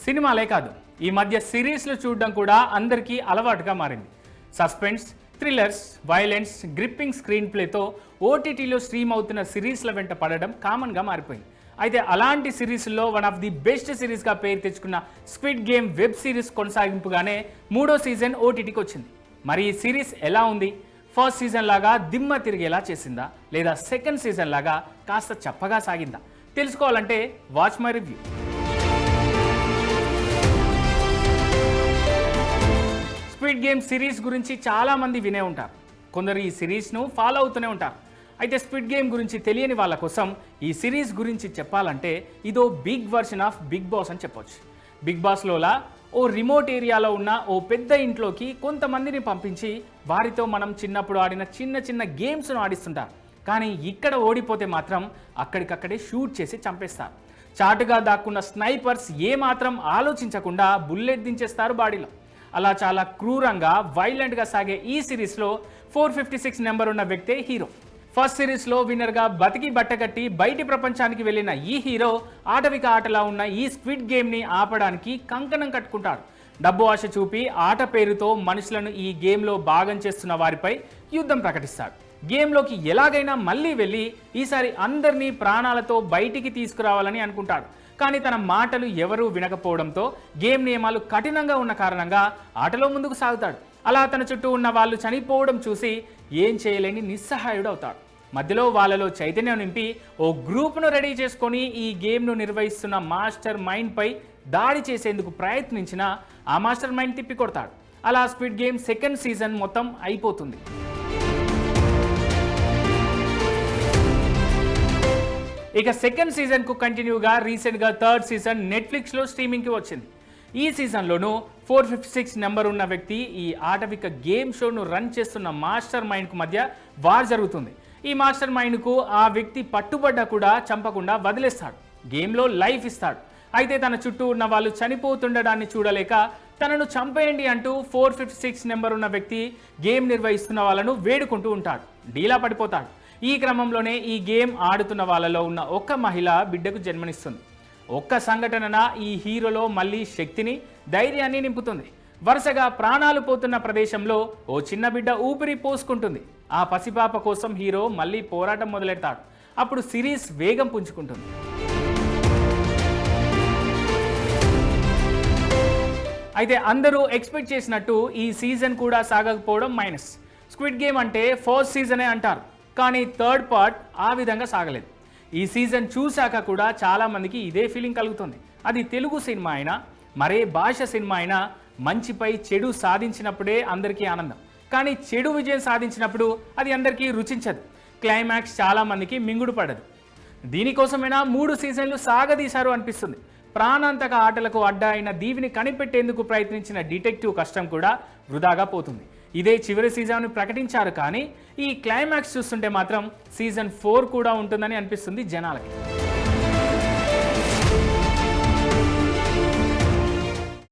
సినిమాలే కాదు, ఈ మధ్య సిరీస్లు చూడడం కూడా అందరికీ అలవాటుగా మారింది. Suspense, thrillers, violence, gripping screen ప్లేతో ఓటీటీలో స్ట్రీమ్ అవుతున్న సిరీస్ల వెంట పడడం కామన్గా మారిపోయింది. అయితే అలాంటి సిరీస్లో వన్ ఆఫ్ ది బెస్ట్ సిరీస్గా పేరు తెచ్చుకున్న స్క్విడ్ గేమ్ వెబ్ సిరీస్ కొనసాగింపుగానే 3వ సీజన్ ఓటీటీకి వచ్చింది. మరి ఈ సిరీస్ ఎలా ఉంది? ఫస్ట్ సీజన్ లాగా దిమ్మ తిరిగేలా చేసిందా, లేదా సెకండ్ సీజన్ లాగా కాస్త చప్పగా సాగిందా? తెలుసుకోవాలంటే watch my review. Squid game series గురించి చాలామంది వినే ఉంటారు, కొందరు ఈ సిరీస్ను ఫాలో అవుతూనే ఉంటారు. అయితే స్క్విడ్ గేమ్ గురించి తెలియని వాళ్ళ కోసం ఈ సిరీస్ గురించి చెప్పాలంటే ఇదో big version of Bigg Boss అని చెప్పొచ్చు. బిగ్ బాస్లోలా ఓ రిమోట్ ఏరియాలో ఉన్న ఓ పెద్ద ఇంట్లోకి కొంతమందిని పంపించి వారితో మనం చిన్నప్పుడు ఆడిన చిన్న చిన్న గేమ్స్ను ఆడిస్తుంటారు. కానీ ఇక్కడ ఓడిపోతే మాత్రం అక్కడికక్కడే షూట్ చేసి చంపేస్తారు. చాటుగా దాక్కున్న స్నైపర్స్ ఏమాత్రం ఆలోచించకుండా బుల్లెట్ దించేస్తారు బాడీలో. అలా చాలా క్రూరంగా, వైలెంట్గా సాగే ఈ సిరీస్లో 456 నెంబర్ ఉన్న వ్యక్తే హీరో. ఫస్ట్ సిరీస్లో విన్నర్గా బతికి బట్టగట్టి బయటి ప్రపంచానికి వెళ్ళిన ఈ హీరో ఆటవిక ఆటలా ఉన్న ఈ స్క్విడ్ గేమ్ని ఆపడానికి కంకణం కట్టుకుంటాడు. డబ్బు ఆశ చూపి ఆట పేరుతో మనుషులను ఈ గేమ్లో భాగం చేస్తున్న వారిపై యుద్ధం ప్రకటిస్తాడు. గేమ్లోకి ఎలాగైనా మళ్ళీ వెళ్ళి ఈసారి అందరినీ ప్రాణాలతో బయటికి తీసుకురావాలని అనుకుంటాడు. కానీ తన మాటలు ఎవరూ వినకపోవడంతో గేమ్ నియమాలు కఠినంగా ఉన్న కారణంగా ఆటలో ముందుకు సాగుతాడు. అలా తన చుట్టూ ఉన్న వాళ్ళు చనిపోవడం చూసి ఏం చేయలేని నిస్సహాయుడు అవుతాడు. మధ్యలో వాళ్ళలో చైతన్యం నింపి ఓ గ్రూప్ను రెడీ చేసుకొని ఈ గేమ్ను నిర్వహిస్తున్న మాస్టర్ మైండ్పై దాడి చేసేందుకు ప్రయత్నించిన ఆ మాస్టర్ మైండ్ తిప్పికొడతాడు. అలా స్క్విడ్ గేమ్ సెకండ్ సీజన్ మొత్తం అయిపోతుంది. ఇక సెకండ్ సీజన్కు కంటిన్యూగా రీసెంట్గా థర్డ్ సీజన్ నెట్ఫ్లిక్స్లో స్ట్రీమింగ్కి వచ్చింది. ఈ సీజన్లోనూ 456 నెంబర్ ఉన్న వ్యక్తి ఈ ఆటవిక గేమ్ షోను రన్ చేస్తున్న మాస్టర్ మైండ్కు మధ్య వార్ జరుగుతుంది. ఈ మాస్టర్ మైండ్కు ఆ వ్యక్తి పట్టుబడ్డా కూడా చంపకుండా వదిలేస్తాడు, గేమ్లో లైఫ్ ఇస్తాడు. అయితే తన చుట్టూ ఉన్న వాళ్ళు చనిపోతుండడాన్ని చూడలేక తనను చంపేయండి అంటూ 456 నెంబర్ ఉన్న వ్యక్తి గేమ్ నిర్వహిస్తున్న వాళ్ళను వేడుకుంటూ ఉంటాడు. డీలా పడిపోతాడు. ఈ క్రమంలోనే ఈ గేమ్ ఆడుతున్న వాళ్ళలో ఉన్న ఒక్క మహిళ బిడ్డకు జన్మనిస్తుంది. ఒక్క సంఘటన ఈ హీరోలో మళ్ళీ శక్తిని, ధైర్యాన్ని నింపుతుంది. వరుసగా ప్రాణాలు పోతున్న ప్రదేశంలో ఓ చిన్న బిడ్డ ఊపిరి పోసుకుంటుంది. ఆ పసిపాప కోసం హీరో మళ్ళీ పోరాటం మొదలెడతాడు. అప్పుడు సిరీస్ వేగం పుంజుకుంటుంది. అయితే అందరూ ఎక్స్పెక్ట్ చేసినట్టు ఈ సీజన్ కూడా సాగకపోవడం మైనస్. స్క్విడ్ గేమ్ అంటే ఫస్ట్ సీజనే అంటారు, కానీ థర్డ్ పార్ట్ ఆ విధంగా సాగలేదు. ఈ సీజన్ చూశాక కూడా చాలామందికి ఇదే ఫీలింగ్ కలుగుతుంది. అది తెలుగు సినిమా అయినా, మరే భాష సినిమా అయినా మంచిపై చెడు సాధించినప్పుడే అందరికీ ఆనందం. కానీ చెడు విజయం సాధించినప్పుడు అది అందరికీ రుచించదు. క్లైమాక్స్ చాలామందికి మింగుడు పడదు. దీనికోసమైనా 3 సీజన్లు సాగదీశారు అనిపిస్తుంది. ప్రాణాంతక ఆటలకు అడ్డా అయిన దీవిని కనిపెట్టేందుకు ప్రయత్నించిన డిటెక్టివ్ కష్టం కూడా వృధాగా పోతుంది. ఇదే చివరి సీజన్ ప్రకటించారు, కానీ ఈ క్లైమాక్స్ చూస్తుంటే మాత్రం సీజన్ 4 కూడా ఉంటుందని అనిపిస్తుంది జనాలకి.